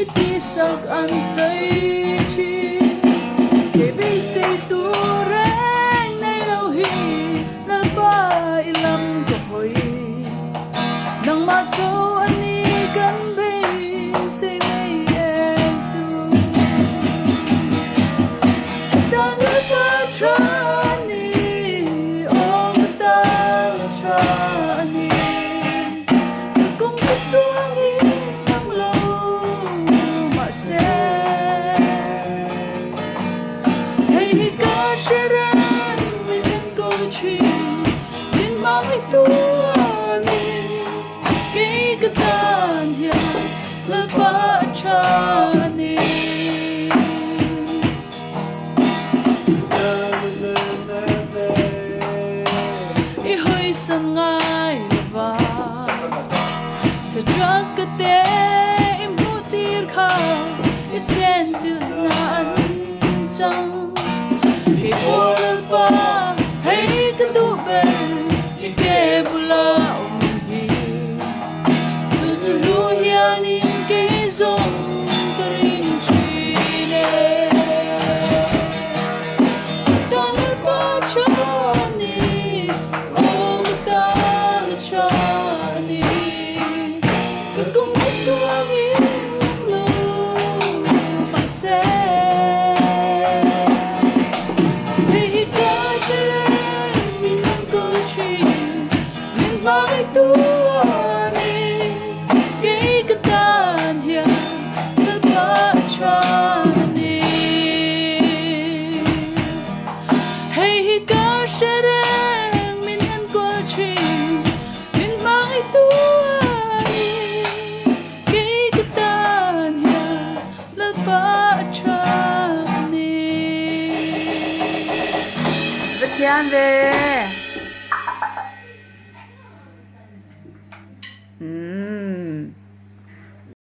ít đi sau ăn say chi để bị say tu rèn nay lâu hi là ba ilam có hồi nang mặt sâu anh đi gần bên say mây em chu ta lỡ ta cha ni ôm ta cha ni cũng biết đuông Kian về